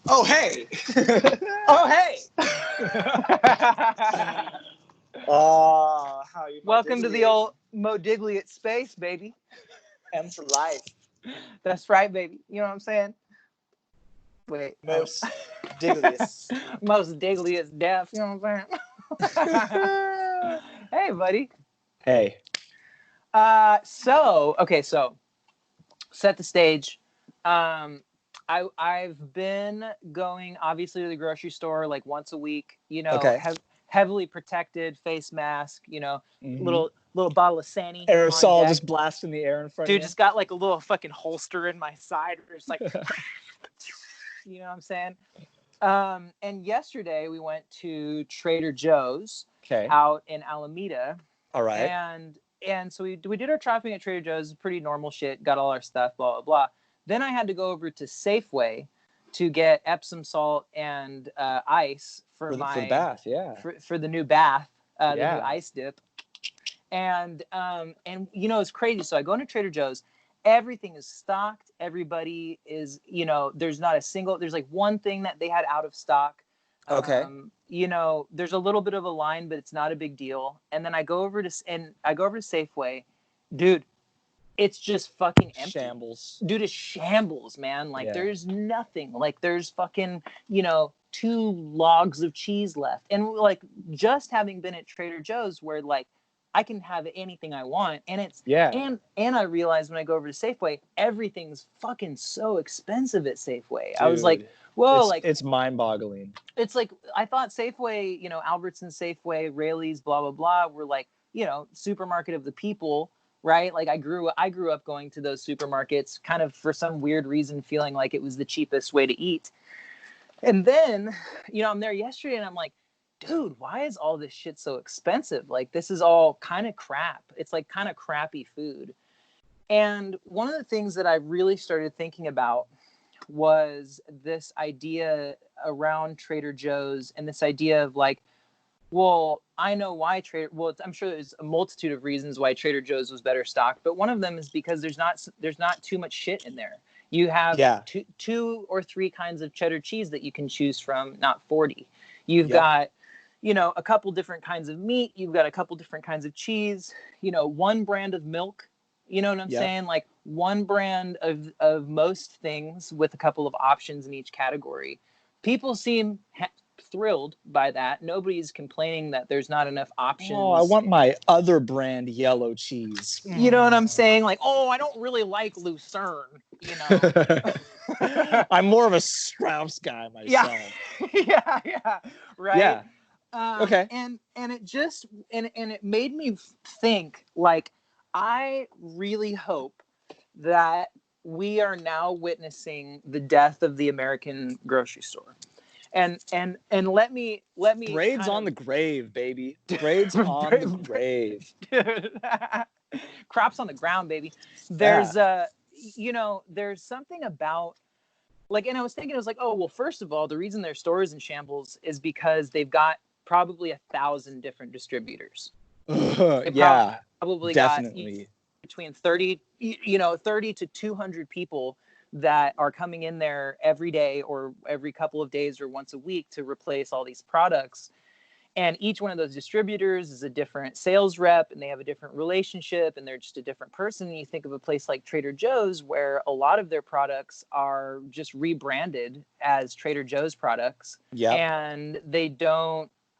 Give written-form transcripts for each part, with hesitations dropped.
Oh, hey. Oh, hey. Oh, how you Welcome to the old Modigliate Space, baby. M for life. That's right, baby. You know what I'm saying? Wait. Most diggliest. Most diggliest deaf. You know what I'm saying? Hey, buddy. Hey. So set the stage. I've been going obviously to the grocery store like once a week. You know, Okay. heavily protected face mask. You know, Mm-hmm. little bottle of Sani. Aerosol just blasting the air in front of you. Dude, just got like a little fucking holster in my side where it's like, you know what I'm saying? And yesterday we went to Trader Joe's out in Alameda. All right. And so we did our shopping at Trader Joe's, pretty normal shit, got all our stuff, blah, blah, blah. Then I had to go over to Safeway to get Epsom salt and ice for the bath, yeah. For the new bath, the new ice dip. And you know, it's crazy. So I go into Trader Joe's, everything is stocked. Everybody is, you know, there's like one thing that they had out of stock. Okay. You know, there's a little bit of a line, but it's not a big deal. And then I go over to Safeway, dude. It's just fucking empty. Shambles. Dude, it's shambles, man. Like there's nothing. Like there's fucking, you know, 2 logs of cheese left. And like just having been at Trader Joe's where like I can have anything I want, and it's and I realized when I go over to Safeway, everything's fucking so expensive at Safeway. Dude, I was like, whoa, it's mind-boggling. It's like I thought Safeway, you know, Albertsons, Safeway, Raley's, blah blah blah, were like, you know, supermarket of the people, right? Like I grew up going to those supermarkets, kind of for some weird reason, feeling like it was the cheapest way to eat. And then, you know, I'm there yesterday, and I'm like, dude, why is all this shit so expensive? Like, this is all kind of crap. It's like kind of crappy food. And one of the things that I really started thinking about was this idea around Trader Joe's, and this idea of like, well, I know why I'm sure there's a multitude of reasons why Trader Joe's was better stocked, but one of them is because there's not too much shit in there. You have two or three kinds of cheddar cheese that you can choose from, not 40. You've got, you know, a couple different kinds of meat. You've got a couple different kinds of cheese, you know, one brand of milk, you know what I'm saying? Like one brand of most things with a couple of options in each category. People seem thrilled by that. Nobody's complaining that there's not enough options. Oh, I want my other brand yellow cheese. You know what I'm saying? Like, oh, I don't really like Lucerne, you know. I'm more of a Strauss guy myself. Yeah. Right. Yeah. Okay. And it just and it made me think, like, I really hope that we are now witnessing the death of the American grocery store. And let me Grades on the grave, baby. Grades on the grave. Crops on the ground, baby. There's you know, there's something about, like, and I was thinking, it was like, oh well, first of all, the reason their store is in shambles is because they've got probably 1,000 different distributors. Probably definitely got between 30 to 200 people that are coming in there every day or every couple of days or once a week to replace all these products. And each one of those distributors is a different sales rep, and they have a different relationship, and they're just a different person. And you think of a place like Trader Joe's, where a lot of their products are just rebranded as Trader Joe's products. Yeah. And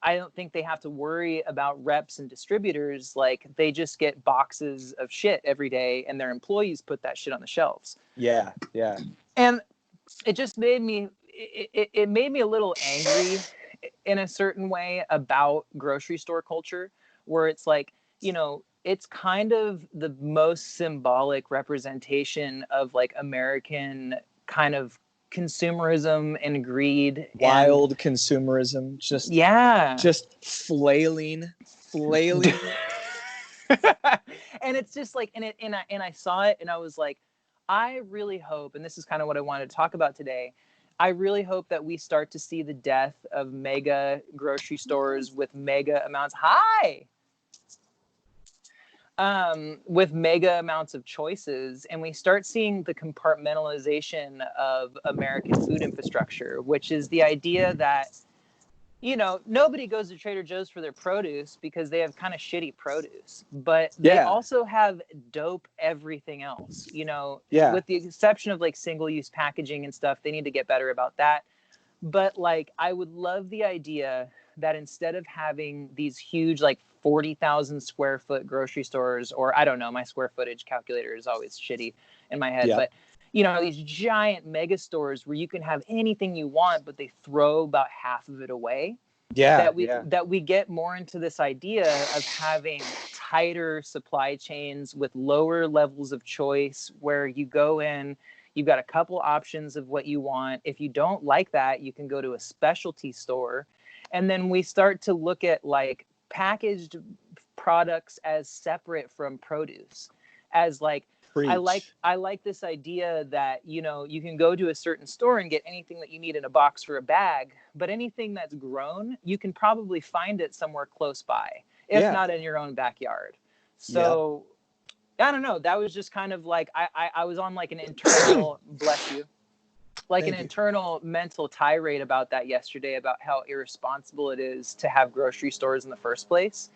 I don't think they have to worry about reps and distributors. Like, they just get boxes of shit every day, and their employees put that shit on the shelves. Yeah. And it just made me, it made me a little angry in a certain way about grocery store culture, where it's like, you know, it's kind of the most symbolic representation of like American kind of consumerism and greed, wild consumerism, just flailing. And it's just like, and I saw it, and I was like, I really hope, and this is kind of what I wanted to talk about today, I really hope that we start to see the death of mega grocery stores with mega amounts. Hi. with mega amounts of choices, and we start seeing the compartmentalization of American food infrastructure, which is the idea that, you know, nobody goes to Trader Joe's for their produce because they have kind of shitty produce, but they also have dope everything else, you know, with the exception of like single-use packaging and stuff. They need to get better about that. But like, I would love the idea that instead of having these huge, like 40,000 square foot grocery stores, or I don't know, my square footage calculator is always shitty in my head, but you know, these giant mega stores where you can have anything you want, but they throw about half of it away. That we get more into this idea of having tighter supply chains with lower levels of choice, where you go in, you've got a couple options of what you want. If you don't like that, you can go to a specialty store. And then we start to look at like packaged products as separate from produce, as like, I like this idea that, you know, you can go to a certain store and get anything that you need in a box or a bag, but anything that's grown, you can probably find it somewhere close by, if not in your own backyard. So I don't know. That was just kind of like, I was on like an internal, bless you, like an internal mental tirade about that yesterday, about how irresponsible it is to have grocery stores in the first place,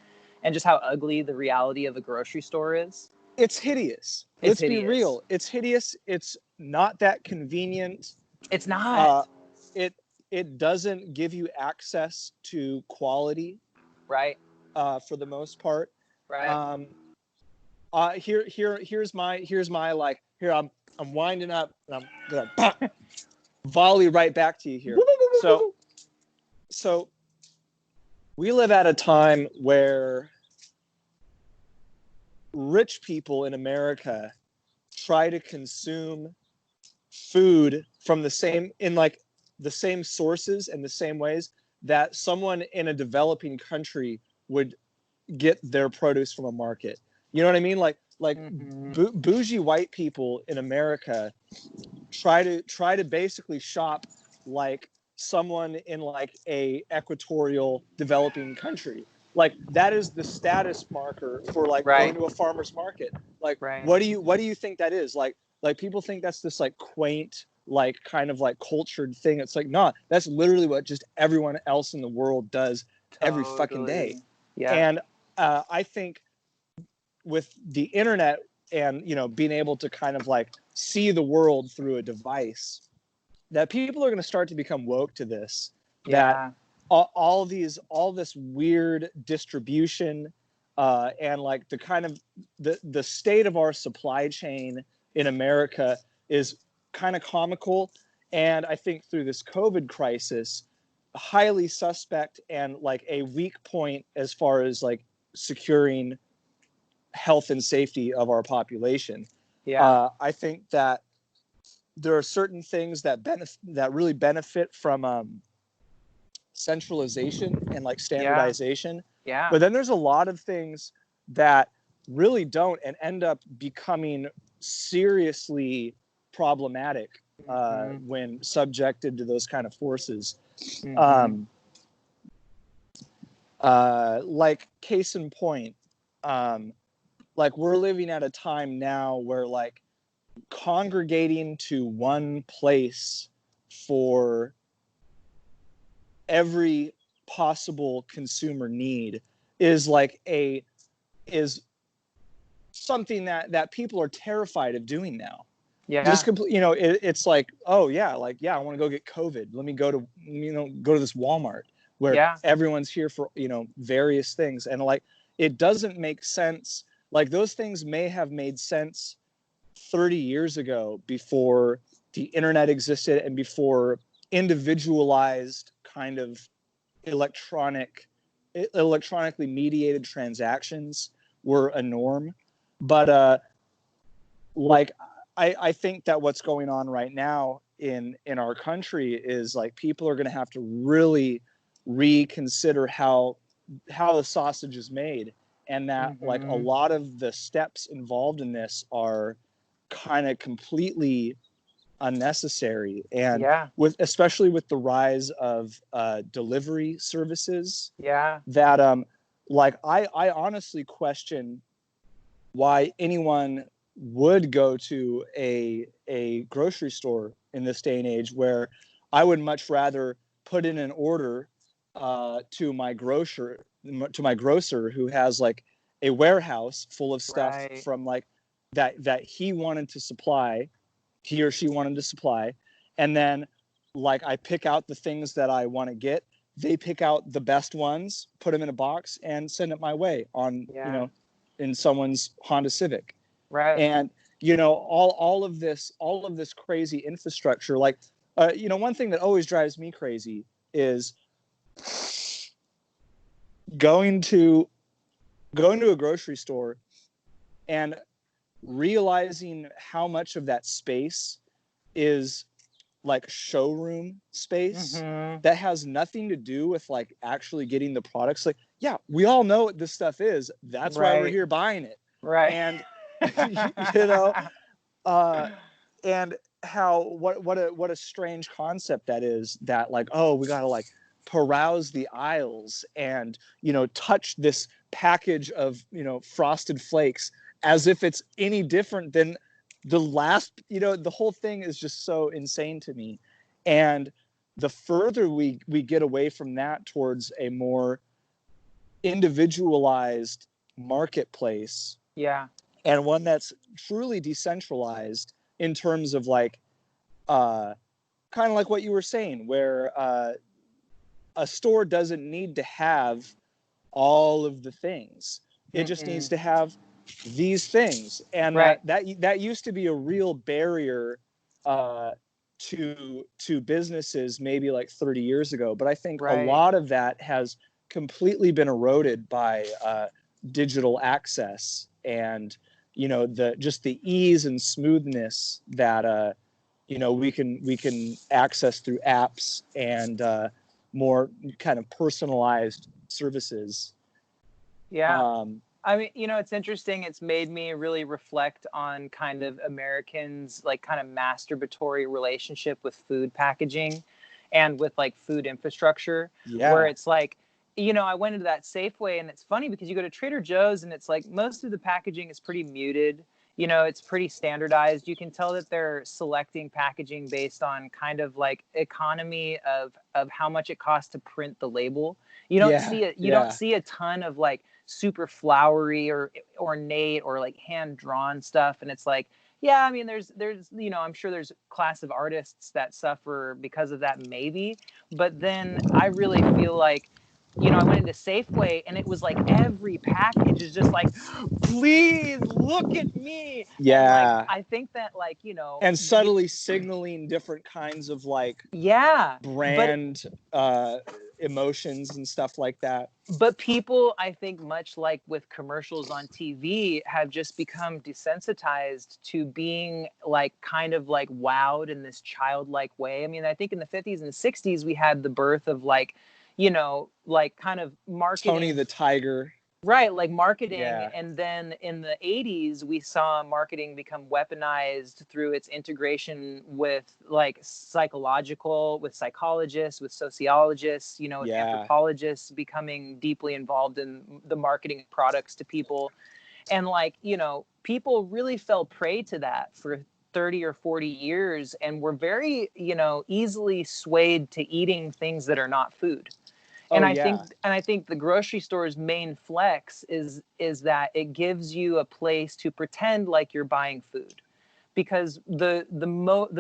and just how ugly the reality of a grocery store is. It's hideous. Let's be real. It's hideous. It's not that convenient. It's not. It doesn't give you access to quality. Right. For the most part. Right. Here's my like, here I'm winding up and I'm gonna volley right back to you here. So we live at a time where rich people in America try to consume food from the same sources and the same ways that someone in a developing country would get their produce from a market. You know what I mean? Like bougie white people in America try to basically shop like someone in like a equatorial developing country. Like that is the status marker for like going to a farmer's market. Like what do you think that is? Like people think that's this like quaint, like kind of like cultured thing. It's like, nah, that's literally what just everyone else in the world does every fucking day. And I think with the internet and, you know, being able to kind of like see the world through a device, that people are going to start to become woke to this. That all this weird distribution and like the kind of the state of our supply chain in America is kind of comical. And I think through this COVID crisis, highly suspect and like a weak point as far as like securing health and safety of our population. I think that there are certain things that really benefit from centralization and like standardization. But then there's a lot of things that really don't and end up becoming seriously problematic when subjected to those kind of forces. Like case in point, like we're living at a time now where like congregating to one place for every possible consumer need is something that people are terrified of doing now. Just you know, it's like, oh yeah, like I want to go get COVID. Let me go to this Walmart where everyone's here for, you know, various things. And like, it doesn't make sense. Like those things may have made sense 30 years ago, before the internet existed and before individualized kind of electronically mediated transactions were a norm. But like I think that what's going on right now in our country is like people are going to have to really reconsider how the sausage is made, and that like a lot of the steps involved in this are kind of completely unnecessary. And especially with the rise of delivery services, that like I honestly question why anyone would go to a grocery store in this day and age, where I would much rather put in an order to my grocer who has like a warehouse full of stuff Right. from like that he wanted to supply, he or she wanted to supply, and then like I pick out the things that I want to get. They pick out the best ones, put them in a box, and send it my way on, Yeah. in someone's Honda Civic. Right. And all of this crazy infrastructure, like one thing that always drives me crazy is going to a grocery store and realizing how much of that space is like showroom space Mm-hmm. that has nothing to do with like actually getting the products. Like, yeah, we all know what this stuff is. That's why we're Right. here buying it. Right. And you know, uh, and how what a strange concept that is, that like, oh, we gotta like peruse the aisles and touch this package of frosted flakes as if it's any different than the last. The whole thing is just so insane to me. And the further we get away from that towards a more individualized marketplace, Yeah. and one that's truly decentralized in terms of like kind of like what you were saying, where a store doesn't need to have all of the things. It just needs Mm-mm. to have these things. And Right. that used to be a real barrier to businesses maybe like 30 years ago. But I think a Right. lot of that has completely been eroded by digital access, and the ease and smoothness that we can access through apps and more kind of personalized services. Yeah. Um, I mean, it's interesting. It's made me really reflect on kind of Americans' like kind of masturbatory relationship with food packaging and with like food infrastructure, where yeah, it's like, I went into that Safeway, and it's funny because you go to Trader Joe's and it's like most of the packaging is pretty muted. It's pretty standardized. You can tell that they're selecting packaging based on kind of like economy of how much it costs to print the label. yeah, You don't yeah, see a ton of like super flowery or ornate or like hand drawn stuff. And it's like, yeah, I mean, there's I'm sure there's class of artists that suffer because of that, maybe. But then I really feel like, I went into Safeway and it was like every package is just like, please look at me. And like, yeah. I think that like, And subtly signaling different kinds of like yeah, but brand emotions and stuff like that. people, I think, much like with commercials on TV, have just become desensitized to being like kind of like wowed in this childlike way. I mean, I think in the 50s and 60s we had the birth of like, like kind of Tony marketing. the Tiger. Right, like marketing. Yeah, And then in the 80s, we saw marketing become weaponized through its integration with like with psychologists, with sociologists, with yeah, anthropologists becoming deeply involved in the marketing of products to people. And like, people really fell prey to that for 30 or 40 years and were very, easily swayed to eating things that are not food. oh yeah, And I think the grocery store's main flex is that it gives you a place to pretend like you're buying food, because the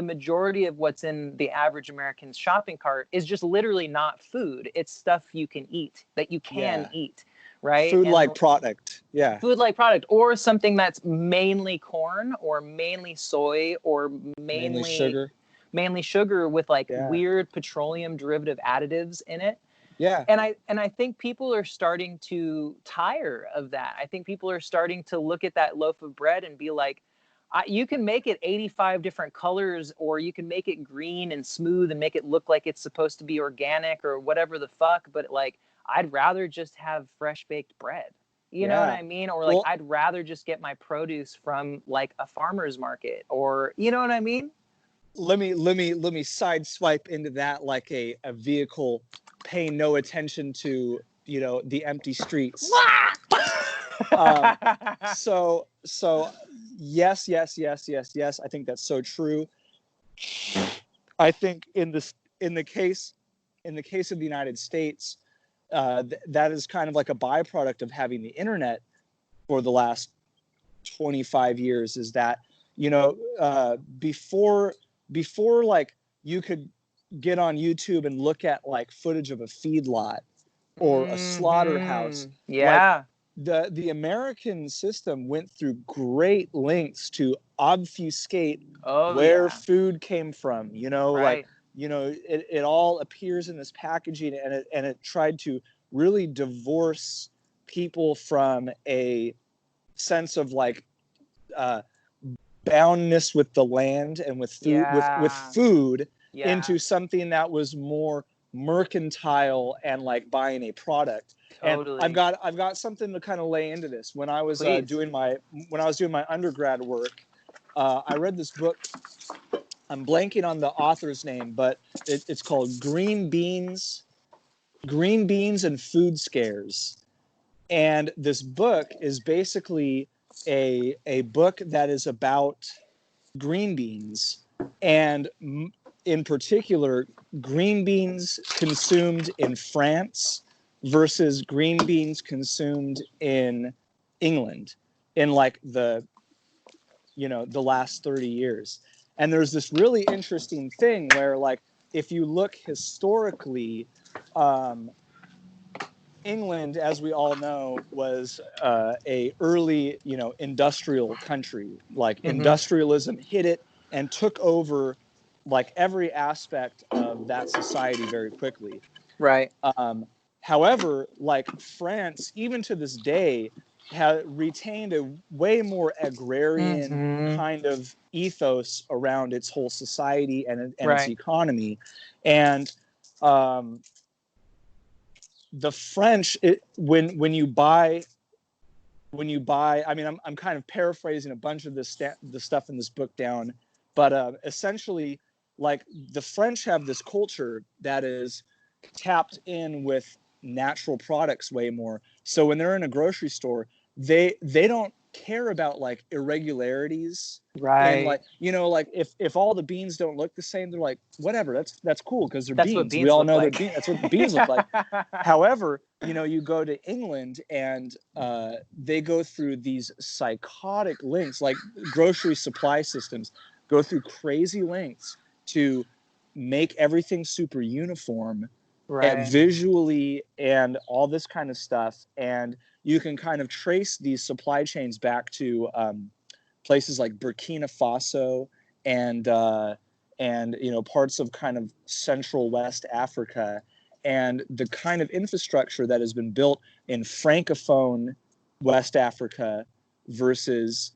majority of what's in the average American's shopping cart is just literally not food. It's stuff you can eat, that you can yeah. eat, right? Food And like product. Yeah, food like product, or something that's mainly corn or mainly soy or mainly mainly sugar. mainly sugar with like Yeah, weird petroleum derivative additives in it. yeah, And I think people are starting to tire of that. I think people are starting to look at that loaf of bread and be like, you can make it 85 different colors, or you can make it green and smooth and make it look like it's supposed to be organic or whatever the fuck, but like I'd rather just have fresh baked bread. You know what yeah. I mean? Or like Well, I'd rather just get my produce from like a farmer's market, or you know what I mean? let me sideswipe into that like a vehicle paying no attention to the empty streets. Um, so yes, yes, yes, yes, yes. I think that's so true. I think in the case in the case of the United States, that is kind of like a byproduct of having the internet for the last 25 years. Is that, before like you could get on YouTube and look at like footage of a feedlot or a slaughterhouse, like Yeah. the American system went through great lengths to obfuscate Oh where yeah. food came from. Right. It all appears in this packaging, and it tried to really divorce people from a sense of like uh, boundness with the land and with food, with Yeah. food, Yeah. into something that was more mercantile and like buying a product. And Totally. I've got something to kind of lay into this. When I was Please. doing my undergrad work, I read this book. I'm blanking on the author's name, but it's called Green Beans and Food Scares. And this book is basically a book that is about green beans, and in particular, green beans consumed in France versus green beans consumed in England in like the last 30 years. And there's this really interesting thing where, like, if you look historically, um, England, as we all know, was a early, industrial country. Like industrialism hit it and took over like every aspect of that society very quickly. Right. However, like France, even to this day, has retained a way more agrarian kind of ethos around its whole society and its Right. economy. And the French, I mean, I'm kind of paraphrasing a bunch of the stuff in this book down, but essentially, like, the French have this culture that is tapped in with natural products way more. So when they're in a grocery store, they don't care about like irregularities in, Right. like, like if all the beans don't look the same, they're like, whatever, that's cool because they're That's what beans. We beans all look know they're like. beans. That's what beans look like. However, you go to England and they go through these psychotic lengths, like grocery supply systems go through crazy lengths to make everything super uniform Right. visually and all this kind of stuff. And you can kind of trace these supply chains back to places like Burkina Faso and parts of kind of Central West Africa, and the kind of infrastructure that has been built in Francophone West Africa versus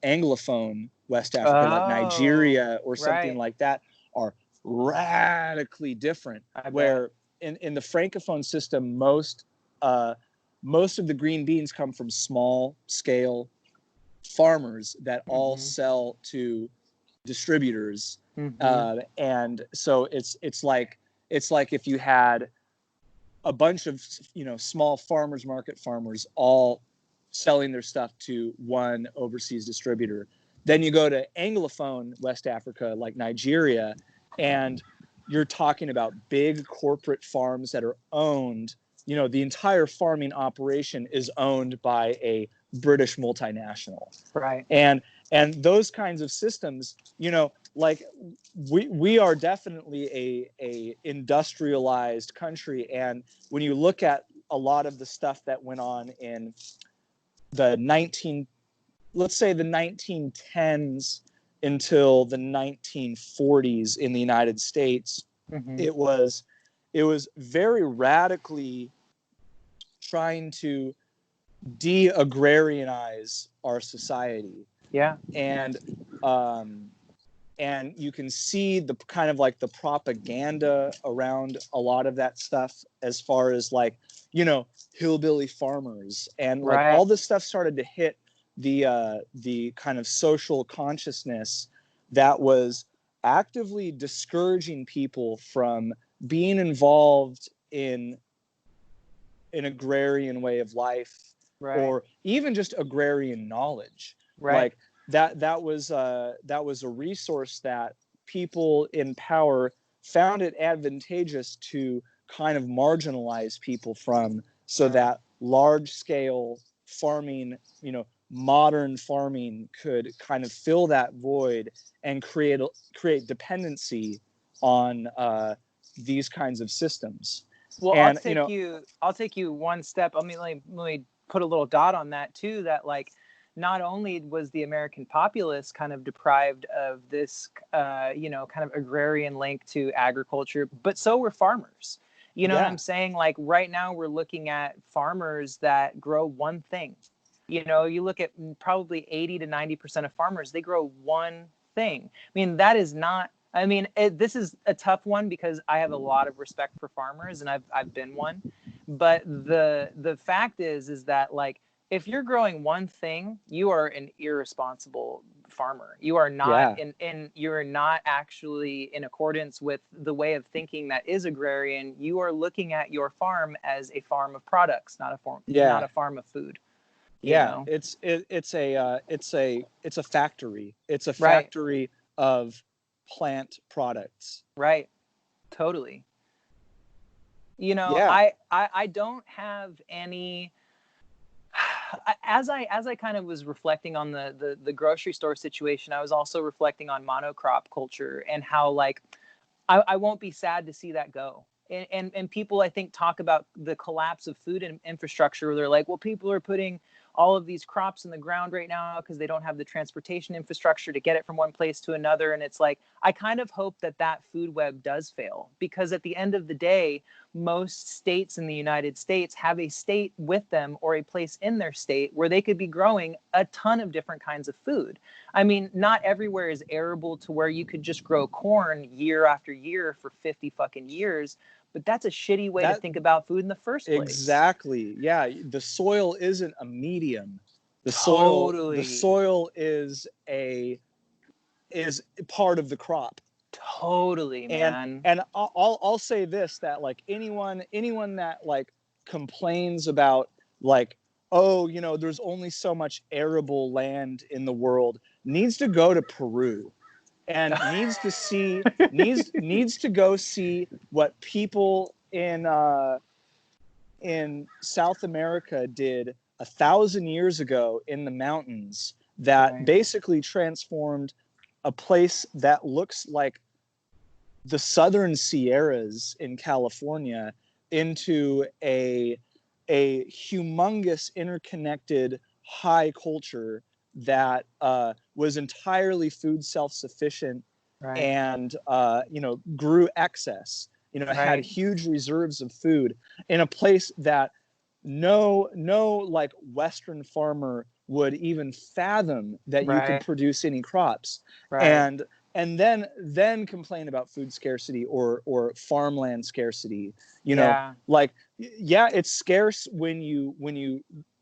Anglophone West Africa, like Oh, Nigeria or something right. like that, are radically different. I bet. Where in the Francophone system, most of the green beans come from small scale farmers that all sell to distributors, and so it's like if you had a bunch of small farmers market farmers all selling their stuff to one overseas distributor. Then you go to Anglophone West Africa, like Nigeria, and you're talking about big corporate farms that are owned. The entire farming operation is owned by a British multinational. Right. And those kinds of systems, like we are definitely a industrialized country. And when you look at a lot of the stuff that went on in the let's say the 1910s until the 1940s in the United States, it was very radically trying to de-agrarianize our society. Yeah. And you can see the kind of like the propaganda around a lot of that stuff, as far as like, hillbilly farmers, and like Right. all this stuff started to hit the kind of social consciousness that was actively discouraging people from being involved in an agrarian way of life, Right. or even just agrarian knowledge. Right. Like that was a resource that people in power found it advantageous to kind of marginalize people from, so Right. that large scale farming, modern farming could kind of fill that void and create dependency on these kinds of systems. Well, And I'll take you one step. I mean, let me put a little dot on that too. That like, not only was the American populace kind of deprived of this, kind of agrarian link to agriculture, but so were farmers. You know what yeah, I'm saying? Like right now, we're looking at farmers that grow one thing. You know, you look at probably 80 to 90% of farmers, they grow one thing. I mean, that is not, I mean, this is a tough one because I have a lot of respect for farmers and I've been one. But the fact is that like, if you're growing one thing, you are an irresponsible farmer. You are not yeah, you are not actually in accordance with the way of thinking that is agrarian. You are looking at your farm as a farm of products, not yeah. a farm of food, you Yeah, know? it's a factory. It's a Right, factory of plant products. right, totally. You know, Yeah, I don't have any, as I kind of was reflecting on the grocery store situation, I was also reflecting on monocrop culture and how like I won't be sad to see that go. And people I think talk about the collapse of food infrastructure where they're like, well, people are putting all of these crops in the ground right now because they don't have the transportation infrastructure to get it from one place to another. And it's like, I kind of hope that that food web does fail, because at the end of the day, most states in the United States have a state with them or a place in their state where they could be growing a ton of different kinds of food. I mean, not everywhere is arable to where you could just grow corn year after year for 50 fucking years, but that's a shitty way to that think about food in the first place. exactly. Yeah, the soil isn't a medium. The Totally. soil is part of the crop. Totally, And man. I'll say this, that like anyone that like complains about like, oh, there's only so much arable land in the world, needs to go to Peru and needs to go see what people in South America did 1,000 years ago in the mountains, that Right, basically transformed a place that looks like the southern Sierras in California into a humongous interconnected high culture that was entirely food self-sufficient, right, and grew excess, had right, huge reserves of food in a place that no like Western farmer would even fathom that you could right, produce any crops. right. And then complain about food scarcity or farmland scarcity. Yeah, Like, yeah, it's scarce when you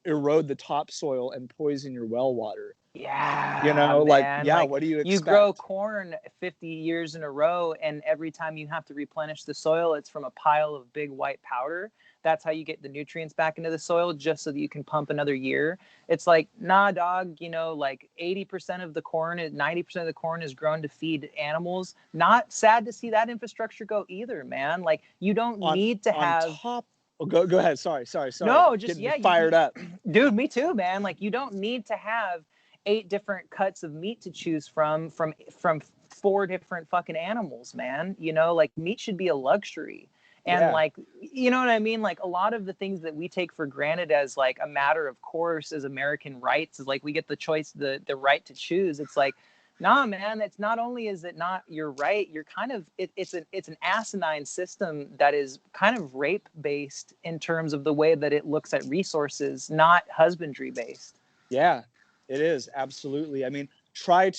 erode the topsoil and poison your well water. yeah, Like, man. yeah, Like what do you you grow expect? corn 50 years in a row, and every time you have to replenish the soil, it's from a pile of big white powder. That's how you get the nutrients back into the soil, just so that you can pump another year. It's like, nah, dog, like 80% of the corn, 90% of the corn is grown to feed animals. Not sad to see that infrastructure go either, man. Like you don't on need to on have. top Oh, go ahead. Sorry, No, just getting me yeah, fired up. dude, me too, man. Like you don't need to have 8 different cuts of meat to choose from 4 different fucking animals, man. Like meat should be a luxury. And Yeah, like, you know what I mean? Like a lot of the things that we take for granted as like a matter of course as American rights is like we get the choice, the right to choose. It's like, nah, man, it's not only is it not your right, you're kind of it's an asinine system that is kind of rape based in terms of the way that it looks at resources, not husbandry based. yeah, it is absolutely. I mean, try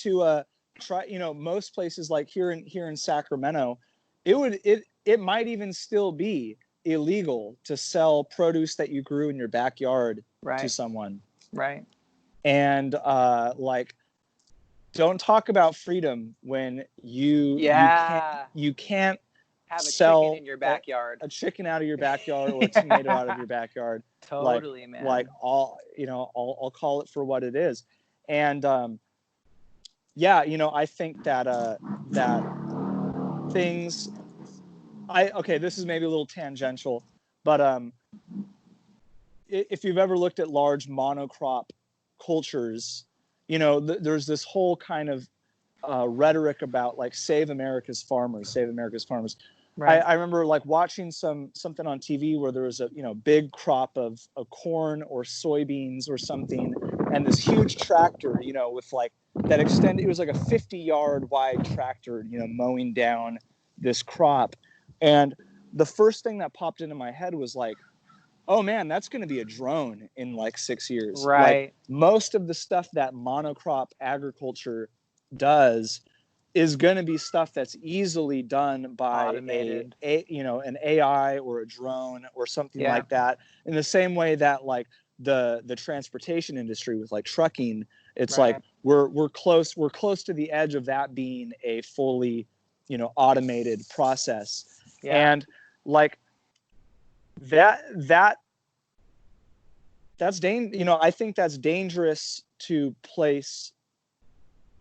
most places like here in Sacramento, it might even still be illegal to sell produce that you grew in your backyard to Right, someone. right, And like, don't talk about freedom when you can't yeah, you can't have a chicken sell in your backyard. a chicken out of your backyard or a tomato out of your backyard. Totally, man. Like all, I'll call it for what it is. And yeah, I think that that things okay, this is maybe a little tangential, but if you've ever looked at large monocrop cultures, there's this whole kind of rhetoric about like save America's farmers. Right. I remember like watching something on TV where there was a big crop of corn or soybeans or something, and this huge tractor, with like that extended. It was like a 50-yard wide tractor, mowing down this crop, and the first thing that popped into my head was like, oh man, that's going to be a drone in like 6 years. Right. Like most of the stuff that monocrop agriculture does is going to be stuff that's easily done by automated, an AI or a drone or something like that. In the same way that like the transportation industry with like trucking, it's like we're close to the edge of that being a fully automated process. And like that's I think that's dangerous to place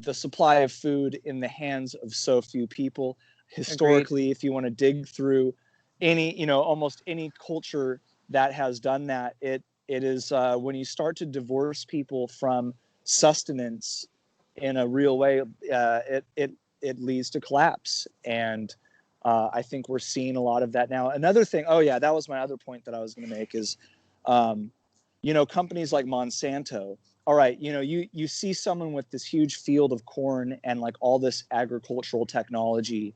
the supply of food in the hands of so few people. Historically, Agreed. If you want to dig through any, almost any culture that has done that, it is when you start to divorce people from sustenance in a real way, it leads to collapse. And I think we're seeing a lot of that now. Another thing, that was my other point that I was going to make is, companies like Monsanto. All right, you see someone with this huge field of corn and like all this agricultural technology,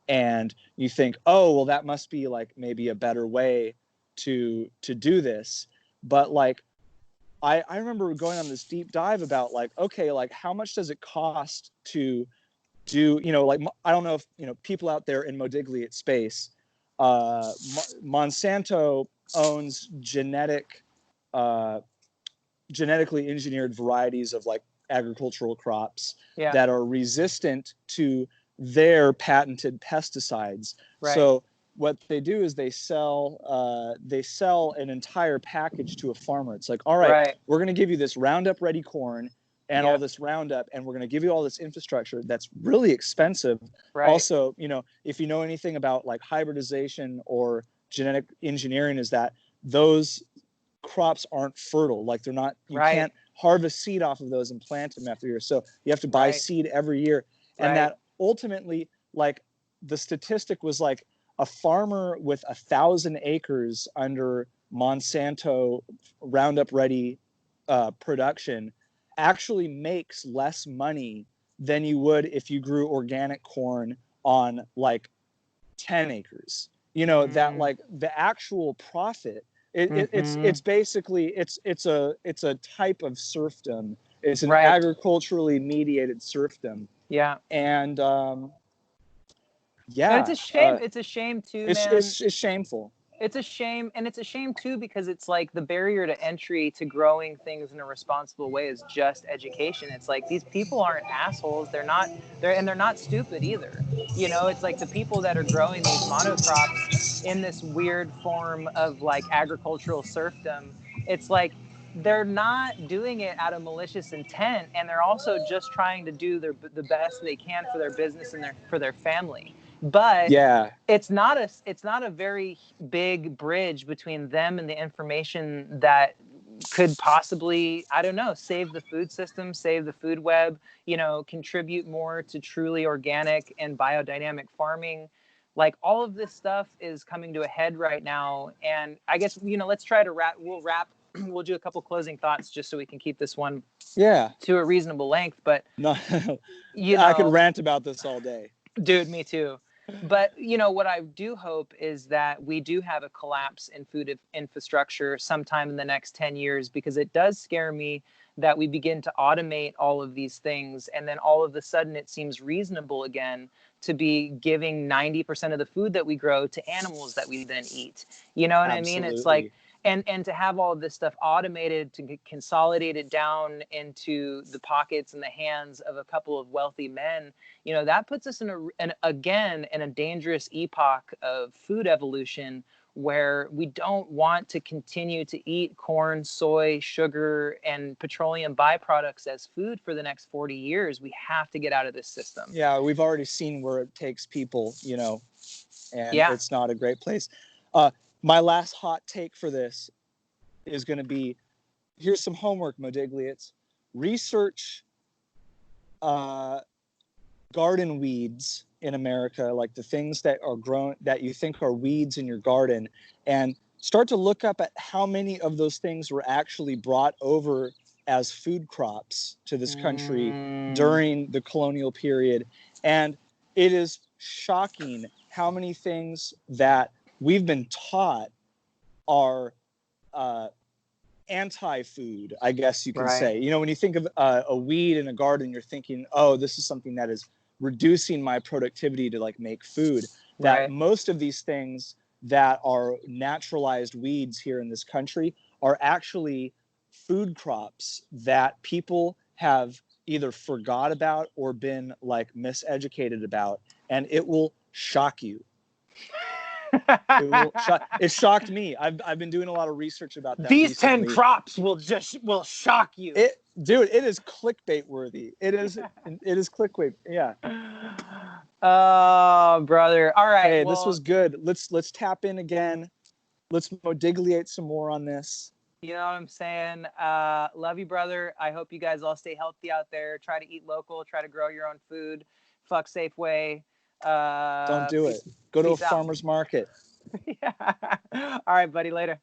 and you think, oh, well, that must be like maybe a better way to do this. But like, I remember going on this deep dive about like, okay, like how much does it cost to do, like, I don't know if, people out there in Modigliate Space, Monsanto owns genetically engineered varieties of like agricultural crops that are resistant to their patented pesticides. Right. So what they do is they sell an entire package to a farmer. It's like, all right. We're going to give you this Roundup ready corn and all this Roundup, and we're going to give you all this infrastructure that's really expensive. Right. Also, if you know anything about like hybridization or genetic engineering, is that those crops aren't fertile. Like they're not, you can't harvest seed off of those and plant them after year. So you have to buy seed every year. And that ultimately, like the statistic was like a farmer with 1,000 acres under Monsanto Roundup ready production actually makes less money than you would if you grew organic corn on like 10 acres. That like the actual profit, it's basically it's a type of serfdom. It's an agriculturally mediated serfdom. Yeah. And but it's a shame. It's a shame too, man. It's shameful. It's a shame, and it's a shame too because it's like the barrier to entry to growing things in a responsible way is just education. It's like these people aren't assholes. They're not stupid either. It's like the people that are growing these monocrops in this weird form of like agricultural serfdom. It's like they're not doing it out of malicious intent, and they're also just trying to do the best they can for their business and for their family. But it's not a very big bridge between them and the information that could possibly, I don't know, save the food system, save the food web, contribute more to truly organic and biodynamic farming. Like all of this stuff is coming to a head right now. And I guess, let's try to wrap. We'll do a couple closing thoughts just so we can keep this one to a reasonable length. But no, I could rant about this all day. Dude, me too. But, what I do hope is that we do have a collapse in food infrastructure sometime in the next 10 years, because it does scare me that we begin to automate all of these things. And then all of a sudden it seems reasonable again to be giving 90% of the food that we grow to animals that we then eat. You know what I mean? It's like, and to have all of this stuff automated to get consolidated down into the pockets and the hands of a couple of wealthy men, you know, that puts us again in a dangerous epoch of food evolution, where we don't want to continue to eat corn, soy, sugar, and petroleum byproducts as food for the next 40 years. We have to get out of this system. Yeah, we've already seen where it takes people, you know, and Yeah. it's not a great place. My last hot take for this is going to be, here's some homework, Modigliates. Research garden weeds in America, like the things that are grown that you think are weeds in your garden, and start to look up at how many of those things were actually brought over as food crops to this country during the colonial period. And it is shocking how many things that we've been taught are anti-food, I guess you can Right. say. You know, when you think of a weed in a garden, you're thinking, oh, this is something that is reducing my productivity to like make food. That Right. most of these things that are naturalized weeds here in this country are actually food crops that people have either forgot about or been like miseducated about, and it will shock you. It shocked me. I've been doing a lot of research about that These 10 recently. crops will shock you. Dude, it is clickbait worthy. It is clickbait. Yeah. Oh, brother. All right. Hey, well, this was good. Let's tap in again. Let's modigliate some more on this. You know what I'm saying? Love you, brother. I hope you guys all stay healthy out there. Try to eat local. Try to grow your own food. Fuck Safeway. Don't do it. Go to a farmer's market. Yeah. All right, buddy. Later.